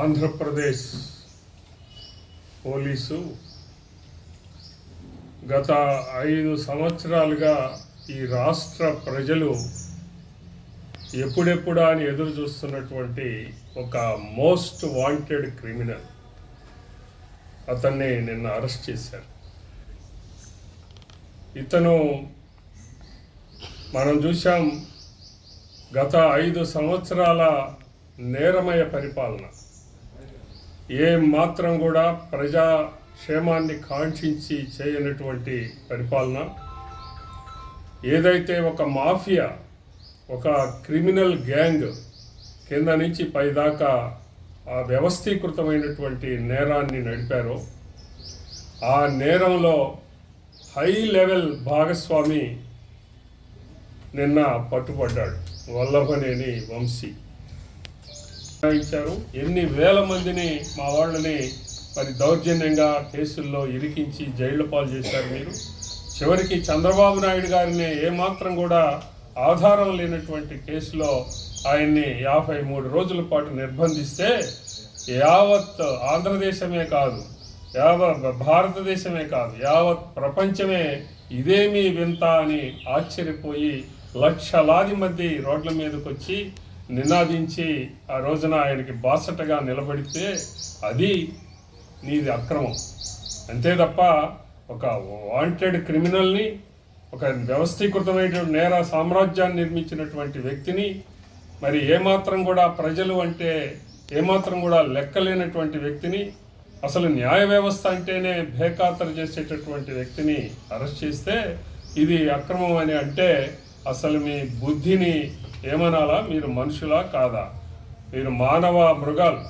Andhra Pradesh police గత 5 సంవత్సరాలుగా ఈ రాష్ట్ర ప్రజలు ఎప్పుడెప్పుడా అని ఎదురు చూస్తున్నటువంటి ఒక మోస్ట్ వాంటెడ్ క్రిమినల్ అతన్ని నిన్న అరెస్ట్ చేశారు. ఇతను మనం చూసాం గత 5 సంవత్సరాల నేరమయ పరిపాలన, ఏ మాత్రం కూడా ప్రజాక్షేమాన్ని కాంక్షించి చేయనటువంటి పరిపాలన, ఏదైతే ఒక మాఫియా, ఒక క్రిమినల్ గ్యాంగ్ కింద నుంచి పైదాకా ఆ వ్యవస్థీకృతమైనటువంటి నేరాన్ని నడిపారో, ఆ నేరంలో హై లెవెల్ భాగస్వామి నిన్న పట్టుబడ్డాడు. వల్లభనేని వంశీ ఇచ్చారు. ఎన్ని వేల మందిని మా వాళ్ళని మరి దౌర్జన్యంగా కేసుల్లో ఇరికించి జైళ్ల పాలు చేశారు మీరు. చివరికి చంద్రబాబు నాయుడు గారిని ఏమాత్రం కూడా ఆధారం లేనటువంటి కేసులో ఆయన్ని 53 రోజుల పాటు నిర్బంధిస్తే యావత్ ఆంధ్రదేశమే కాదు, యావత్ భారతదేశమే కాదు, యావత్ ప్రపంచమే ఇదేమీ వింత అని ఆశ్చర్యపోయి లక్షలాది మంది రోడ్ల మీదకి వచ్చి నినాదించి ఆ రోజున ఆయనకి బాసటగా నిలబడితే అది నీది అక్రమం. అంతే తప్ప ఒక వాంటెడ్ క్రిమినల్ని, ఒక వ్యవస్థీకృతమైనటువంటి నేర సామ్రాజ్యాన్ని నిర్మించినటువంటి వ్యక్తిని, మరి ఏమాత్రం కూడా ప్రజలు అంటే ఏమాత్రం కూడా లెక్కలేనటువంటి వ్యక్తిని, అసలు న్యాయ వ్యవస్థ అంటేనే బేఖాతరు చేసేటటువంటి వ్యక్తిని అరెస్ట్ చేస్తే ఇది అక్రమం అని అంటే అసలు మీ బుద్ధిని ఏమనాలా? మీరు మనుషులా కాదా? మీరు మానవ మృగాలు,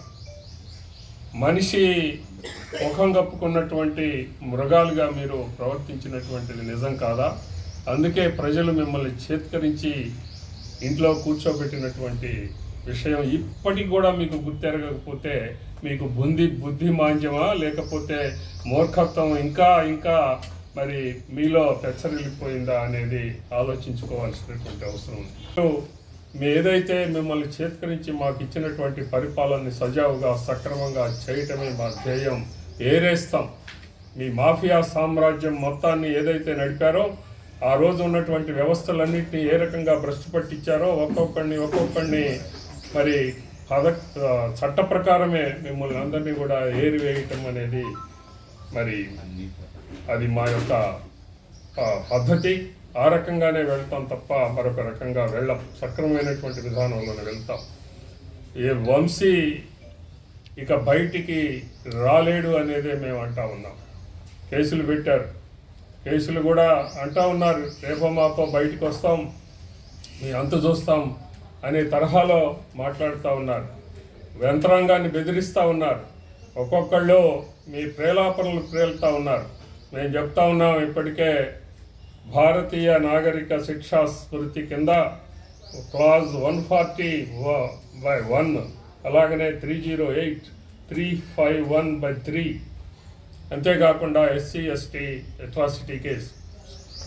మనిషి ముఖం కప్పుకున్నటువంటి మృగాలుగా మీరు ప్రవర్తించినటువంటిది నిజం కాదా? అందుకే ప్రజలు మిమ్మల్ని చేత్కరించి ఇంట్లో కూర్చోబెట్టినటువంటి విషయం ఇప్పటికి కూడా మీకు గుర్తెరగకపోతే మీకు బుద్ధి మాంద్యమా లేకపోతే మూర్ఖత్వం ఇంకా ఇంకా మరి మీలో పెచ్చరిల్లిపోయిందా అనేది ఆలోచించుకోవాల్సినటువంటి అవసరం ఉంది. ఏదైతే మిమ్మల్ని చేత్కరించి మాకు ఇచ్చినటువంటి పరిపాలనని సజావుగా సక్రమంగా చేయటమే మా ధ్యేయం. ఏరేస్తాం. మీ మాఫియా సామ్రాజ్యం మొత్తాన్ని ఏదైతే నడిపారో, ఆ రోజు ఉన్నటువంటి వ్యవస్థలన్నింటినీ ఏ రకంగా భ్రష్టు పట్టించారో ఒక్కొక్కడిని మరి చట్ట ప్రకారమే మిమ్మల్ని అందరినీ కూడా ఏరివేయటం అనేది మరి అది మా యొక్క పద్ధతి. ఆ రకంగానే వెళ్తాం తప్ప మరొక రకంగా వెళ్ళం. సక్రమమైనటువంటి విధానంలోనే వెళ్తాం. ఏ వంశీ ఇక బయటికి రాలేడు అనేదే మేము అంటా ఉన్నాం. కేసులు పెట్టారు, కేసులు కూడా అంటా ఉన్నారు రేపో మాపో బయటికి వస్తాం, మీ అంత చూస్తాం అనే తరహాలో మాట్లాడుతూ ఉన్నారు. యంత్రాంగాన్ని బెదిరిస్తూ ఉన్నారు. ఒక్కొక్కళ్ళు మీ ప్రేలాపనలు ప్రేలుతూ ఉన్నారు. మేము చెప్తా ఉన్నాం, ఇప్పటికే భారతీయ నాగరిక శిక్షా స్మృతి కింద క్లాజ్ 140/1 అలాగనే 308, 351/3 అంతేకాకుండా SC ST అట్రాసిటీ కేసు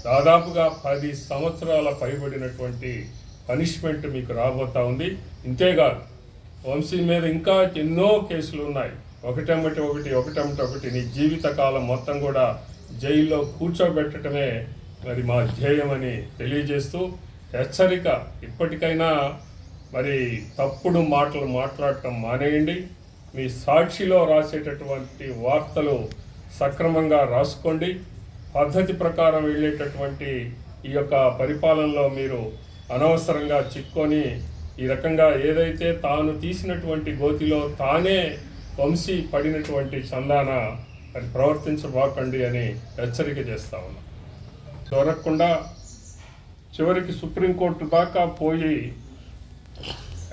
దాదాపుగా 10 సంవత్సరాల పైబడినటువంటి పనిష్మెంట్ మీకు రాబోతా ఉంది. ఇంతేకాదు వంశీ మీద ఇంకా ఎన్నో కేసులు ఉన్నాయి. ఒకటెంబటి ఒకటి నీ జీవితకాలం మొత్తం కూడా జైల్లో కూర్చోబెట్టడమే మరి మా ధ్యేయమని తెలియజేస్తూ హెచ్చరిక, ఇప్పటికైనా మరి తప్పుడు మాటలు మాట్లాడటం మానేయండి. మీ సాక్షిలో రాసేటటువంటి వార్తలు సక్రమంగా రాసుకోండి. పద్ధతి ప్రకారం వెళ్ళేటటువంటి ఈ యొక్క పరిపాలనలో మీరు అనవసరంగా చిక్కొని ఈ రకంగా ఏదైతే తాను తీసినటువంటి గోతిలో తానే వంశీ పడినటువంటి చందాన అది ప్రవర్తించబాకండి అని హెచ్చరిక చేస్తా ఉన్నాం. దొరకకుండా చివరికి సుప్రీంకోర్టు దాకా పోయి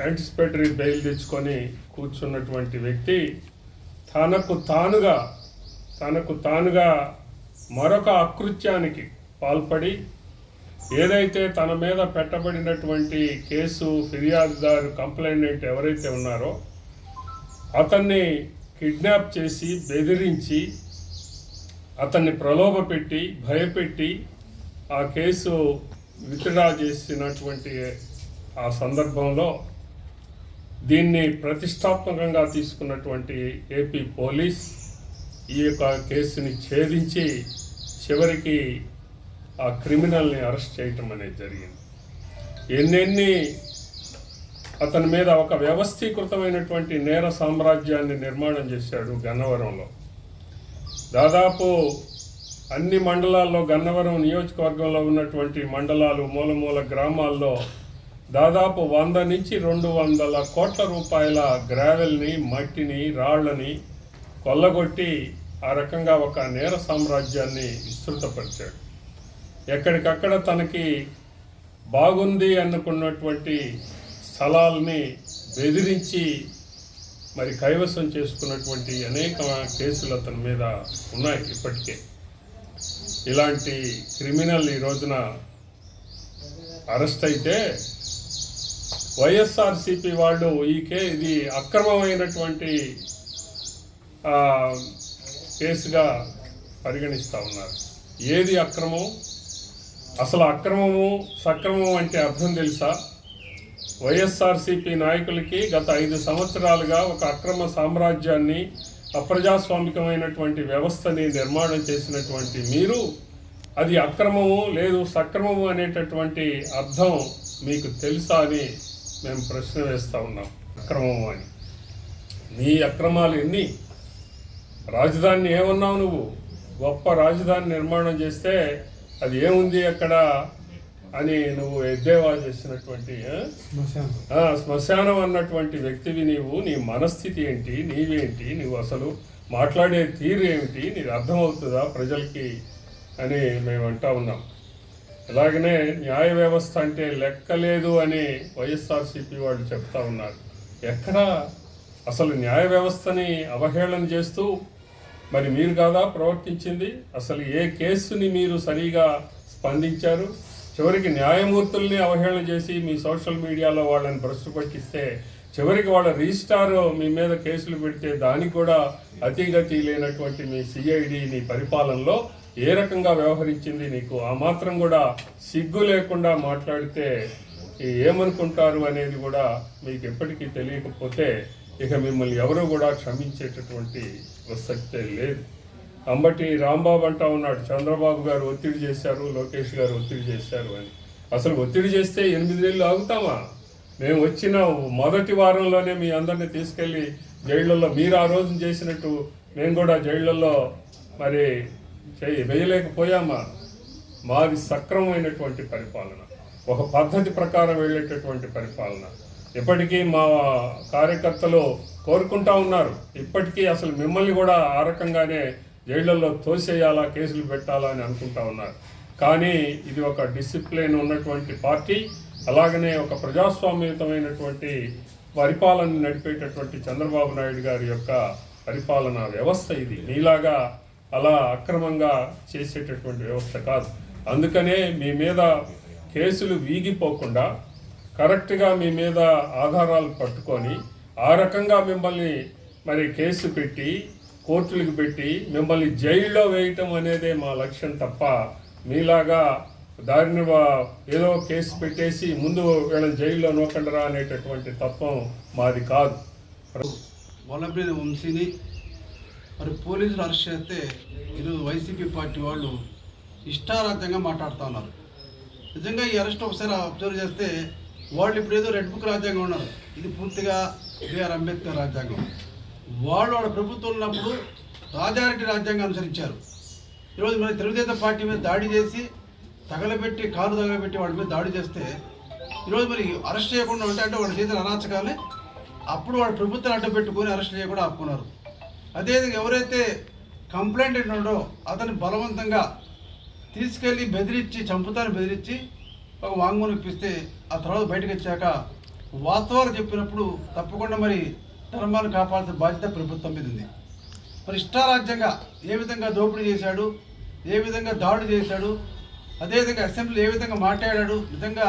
యాంటిసిపేటరీ బెయిల్ తెచ్చుకొని కూర్చున్నటువంటి వ్యక్తి తనకు తానుగా మరొక అకృత్యానికి పాల్పడి ఏదైతే తన మీద పెట్టబడినటువంటి కేసు ఫిర్యాదుదారు కంప్లైంట్ ఎవరైతే ఉన్నారో అతన్ని కిడ్నాప్ చేసి బెదిరించి అతన్ని ప్రలోభపెట్టి భయపెట్టి ఆ కేసు విత్డ్రా చేసినటువంటి ఆ సందర్భంలో దీన్ని ప్రతిష్టాత్మకంగా తీసుకున్నటువంటి ఏపీ పోలీస్ ఈ యొక్క కేసుని ఛేదించి చివరికి ఆ క్రిమినల్ని అరెస్ట్ చేయటం అనేది జరిగింది. ఎన్నెన్ని అతని మీద ఒక వ్యవస్థీకృతమైనటువంటి నేర సామ్రాజ్యాన్ని నిర్మాణం చేశాడు గన్నవరంలో. దాదాపు అన్ని మండలాల్లో, గన్నవరం నియోజకవర్గంలో ఉన్నటువంటి మండలాలు, మూల గ్రామాల్లో దాదాపు 100 నుంచి 200 కోట్ల రూపాయల గ్రావెల్ని, మట్టిని, రాళ్లని కొల్లగొట్టి ఆ రకంగా ఒక నేర సామ్రాజ్యాన్ని విస్తృతపరిచాడు. ఎక్కడికక్కడ తనకి బాగుంది అనుకున్నటువంటి స్థలాల్ని బెదిరించి మరి కైవసం చేసుకున్నటువంటి అనేక కేసులు అతని మీద ఉన్నాయి. ఇప్పటికే ఇలాంటి క్రిమినల్ ఈ రోజున అరెస్ట్ అయితే వైఎస్ఆర్సీపీ వాళ్ళు ఇది అక్రమమైనటువంటి కేసుగా పరిగణిస్తూ ఉన్నారు. ఏది అక్రమం? అసలు అక్రమము సక్రమం అంటే అర్థం తెలుసా? వైఎస్ఆర్సీపీ నాయకులకి గత 5 సంవత్సరాలుగా ఒక అక్రమ సామ్రాజ్యాన్ని, అప్రజాస్వామికమైనటువంటి వ్యవస్థని నిర్మాణం చేసినటువంటి మీరు అది అక్రమము లేదు సక్రమము అనేటటువంటి అర్థం మీకు తెలుసా అని మేము ప్రశ్న వేస్తూ ఉన్నాం. అక్రమము అని నీ అక్రమాలు ఎన్ని? రాజధానిని ఏమన్నావు నువ్వు? గొప్ప రాజధాని నిర్మాణం చేస్తే అది ఏముంది అక్కడ అని నువ్వు ఎద్దేవా చేసినటువంటి శ్మశానం అన్నటువంటి వ్యక్తివి నీవు. నీ మనస్థితి ఏంటి? నీవేంటి? నువ్వు అసలు మాట్లాడే తీరు ఏమిటి? నీకు అర్థమవుతుందా ప్రజలకి అని మేము అంటా ఉన్నాం. అలాగనే న్యాయ వ్యవస్థ అంటే లెక్కలేదు అని వైఎస్ఆర్సీపీ వాళ్ళు చెప్తా ఉన్నారు. ఎక్కడ అసలు న్యాయ వ్యవస్థని అవహేళన చేస్తూ మరి మీరు కాదా ప్రవర్తించింది? అసలు ఏ కేసుని మీరు సరిగా స్పందించారు? చివరికి న్యాయమూర్తుల్ని అవహేళన చేసి మీ సోషల్ మీడియాలో వాళ్ళని భ్రష్టు పట్టిస్తే చివరికి వాళ్ళ రిజిస్ట్రార్ మీ మీద కేసులు పెడితే దానికి కూడా అతిగతి లేనటువంటి మీ సిఐడి నీ పరిపాలనలో ఏ రకంగా వ్యవహరించింది? నీకు ఆ మాత్రం కూడా సిగ్గు లేకుండా మాట్లాడితే ఏమనుకుంటారు అనేది కూడా మీకు ఎప్పటికీ తెలియకపోతే ఇక మిమ్మల్ని ఎవరు కూడా క్షమించేటటువంటి ప్రసక్తే లేదు. అంబటి రాంబాబు అంటా ఉన్నాడు, చంద్రబాబు గారు ఒత్తిడి చేశారు, లోకేష్ గారు ఒత్తిడి చేశారు అని. అసలు ఒత్తిడి చేస్తే 8 నెలలు ఆగుతామా? మేము వచ్చిన మొదటి వారంలోనే మీ అందరినీ తీసుకెళ్ళి జైళ్ళల్లో మీరు ఆ రోజు చేసినట్టు మేము కూడా జైళ్ళల్లో మరి వేయలేకపోయామా? మాది సక్రమమైనటువంటి పరిపాలన, ఒక పద్ధతి ప్రకారం వెళ్ళేటటువంటి పరిపాలన. ఇప్పటికీ మా కార్యకర్తలు కోరుకుంటా ఉన్నారు, ఇప్పటికీ అసలు మిమ్మల్ని కూడా ఆ రకంగానే జైళ్ళల్లో తోసేయాలా, కేసులు పెట్టాలా అని అనుకుంటా ఉన్నారు. కానీ ఇది ఒక డిసిప్లిన్ ఉన్నటువంటి పార్టీ, అలాగనే ఒక ప్రజాస్వామ్యయుతమైనటువంటి పరిపాలన నడిపేటటువంటి చంద్రబాబు నాయుడు గారి యొక్క పరిపాలనా వ్యవస్థ ఇది. మీలాగా అలా అక్రమంగా చేసేటటువంటి వ్యవస్థ కాదు. అందుకనే మీ మీద కేసులు వీగిపోకుండా కరెక్ట్గా మీ మీద ఆధారాలు పట్టుకొని ఆ రకంగా మిమ్మల్ని మరి కేసు పెట్టి కోర్టులకు పెట్టి మిమ్మల్ని జైల్లో వేయటం అనేదే మా లక్ష్యం తప్ప మీలాగా దారిని ఏదో కేసు పెట్టేసి ముందు వీళ్ళని జైల్లో నోకండరా అనేటటువంటి తత్వం మాది కాదు. వల్లభనేని వంశీని మరి పోలీసులు అరెస్ట్ చేస్తే ఈరోజు వైసీపీ పార్టీ వాళ్ళు ఇష్టారాజ్యంగా మాట్లాడుతూ ఉన్నారు. నిజంగా ఈ అరెస్ట్ ఒకసారి అబ్జర్వ్ చేస్తే వాళ్ళు ఇప్పుడు ఏదో రెడ్ బుక్ రాజ్యాంగం ఉన్నారు, ఇది పూర్తిగా బిఆర్ అంబేద్కర్ రాజ్యాంగం. వాళ్ళ ప్రభుత్వం ఉన్నప్పుడు రాజారెడ్డి రాజ్యాంగం అనుసరించారు. ఈరోజు మరి తెలుగుదేశం పార్టీ మీద దాడి చేసి తగలబెట్టి కాలు తగలబెట్టి వాళ్ళ మీద దాడి చేస్తే ఈరోజు మరి అరెస్ట్ చేయకుండా అంటే వాళ్ళు చేసిన అరాచకాలే అప్పుడు వాళ్ళ ప్రభుత్వాన్ని అడ్డుపెట్టుకొని అరెస్ట్ చేయకుండా ఆపుకున్నారు. అదేవిధంగా ఎవరైతే కంప్లైంట్ ఉన్నాడో అతన్ని బలవంతంగా తీసుకెళ్ళి బెదిరించి చంపుతాన్ని బెదిరించి ఒక వాంగ్మూలం ఇప్పిస్తే ఆ తర్వాత బయటకు వచ్చాక వాస్తవాలు చెప్పినప్పుడు తప్పకుండా మరి ధర్మాన్ని కాపాడాల్సిన బాధ్యత ప్రభుత్వం మీద ఉంది. మరి ఇష్టారాజ్యంగా ఏ విధంగా దోపిడీ చేశాడు, ఏ విధంగా దాడి చేశాడు, అదేవిధంగా అసెంబ్లీ ఏ విధంగా మాట్లాడాడు, నిజంగా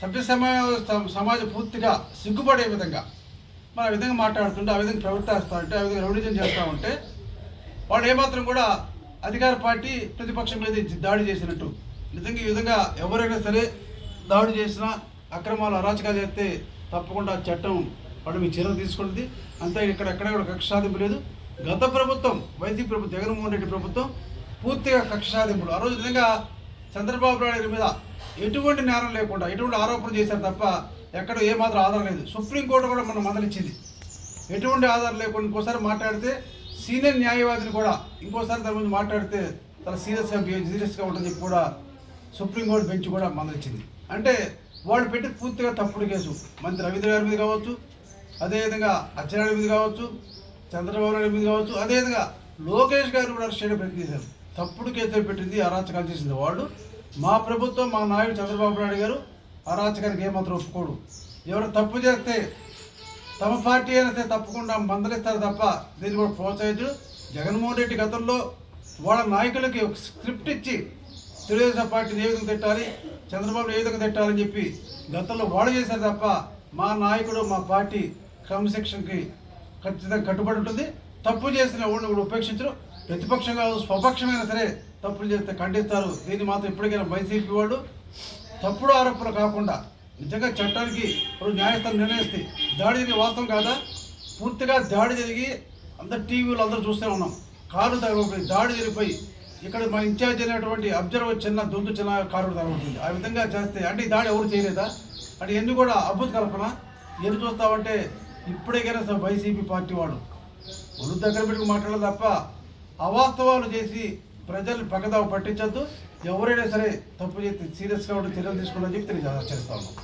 సభ్య సమాజం పూర్తిగా సిగ్గుపడే విధంగా మన విధంగా మాట్లాడుతుంటే, ఆ విధంగా ప్రవర్తిస్తూ ఉంటే, ఆ విధంగా రౌడిజం చేస్తూ ఉంటే వాళ్ళు ఏమాత్రం కూడా అధికార పార్టీ ప్రతిపక్షం మీద దాడి చేసినట్టు. నిజంగా ఈ విధంగా ఎవరైనా సరే దాడి చేసినా, అక్రమాలు అరాచకాలు చేస్తే తప్పకుండా చట్టం వాడు మీ చర్యలు తీసుకుంటుంది. అంతే, ఎక్కడ కూడా కక్ష సాధింపు లేదు. గత ప్రభుత్వం వైసీపీ ప్రభుత్వం, జగన్మోహన్ రెడ్డి ప్రభుత్వం పూర్తిగా కక్ష సాధింపులు. ఆ రోజు నిజంగా చంద్రబాబు నాయుడు మీద ఎటువంటి నేరం లేకుండా ఎటువంటి ఆరోపణలు చేశారు తప్ప ఎక్కడ ఏమాత్రం ఆధారం లేదు. సుప్రీంకోర్టు కూడా మనం మందలిచ్చింది, ఎటువంటి ఆధారం లేకుండా ఇంకోసారి మాట్లాడితే సీనియర్ న్యాయవాదిని కూడా ఇంకోసారి దాని గురించి మాట్లాడితే చాలా సీరియస్గా ఉంటుందని చెప్పి కూడా సుప్రీంకోర్టు బెంచ్ కూడా మందలిచ్చింది. అంటే వాళ్ళు పెట్టి పూర్తిగా తప్పుడు కేసు మంత్రి రవీంద్ర గారి మీద కావచ్చు, అదేవిధంగా అచ్చెన్నాయుడు మీద కావచ్చు, చంద్రబాబు నాయుడు మీద కావచ్చు, అదేవిధంగా లోకేష్ గారు కూడా అరెస్ట్ చేయడం ప్రయత్నం చేశారు. తప్పుడు కేసులు పెట్టింది, అరాచకాలు చేసింది వాళ్ళు. మా ప్రభుత్వం, మా నాయుడు చంద్రబాబు నాయుడు గారు అరాచకానికి ఏమాత్రం ఒప్పుకోడు. ఎవరు తప్పు చేస్తే తమ పార్టీ అయినా సరే తప్పకుండా మందలిస్తారు తప్ప దీన్ని కూడా ప్రోత్సహించు. జగన్మోహన్ రెడ్డి గతంలో వాళ్ళ నాయకులకి ఒక స్క్రిప్ట్ ఇచ్చి తెలుగుదేశం పార్టీని ఏ విధంగా తిట్టాలి, చంద్రబాబు ఏ విధంగా తిట్టాలని చెప్పి గతంలో వాళ్ళు చేశారు తప్ప మా నాయకుడు, మా పార్టీ క్రమశిక్షణకి ఖచ్చితంగా కట్టుబడి ఉంటుంది. తప్పు చేసిన వాళ్ళని కూడా ఉపేక్షించరు. ప్రతిపక్షంగా స్వపక్షమైనా సరే తప్పులు చేస్తే ఖండిస్తారు. దీన్ని మాత్రం ఇప్పటికైనా వైసీపీ వాళ్ళు తప్పుడు ఆరోపణలు కాకుండా నిజంగా చట్టానికి ఇప్పుడు న్యాయస్థానం నిర్ణయిస్తే దాడి జరిగే వాస్తవం కాదా, పూర్తిగా దాడి జరిగి అందరు టీవీలు అందరూ చూస్తూనే ఉన్నాం. కారు తగలబడి దాడి జరిగిపోయి ఇక్కడ మా ఇన్ఛార్జ్ అయినటువంటి అబ్జర్వర్ చిన్న కారు తగలబడుతుంది. ఆ విధంగా చేస్తే అంటే ఈ దాడి ఎవరు చేయలేదా అంటే ఎన్ని కూడా అద్భుత కల్పన. ఎన్ని చూస్తామంటే ఇప్పటికైనా వైసీపీ పార్టీ వాడు ఒళ్ళు దగ్గర పెట్టుకు మాట్లాడదు తప్ప అవాస్తవాలు చేసి ప్రజల్ని పక్కదావ పట్టించద్దు. ఎవరైనా సరే తప్పు చేస్తే సీరియస్గా ఉండి చర్యలు తీసుకోవాలని చెప్పి తెలియజేస్తా ఉన్నాం.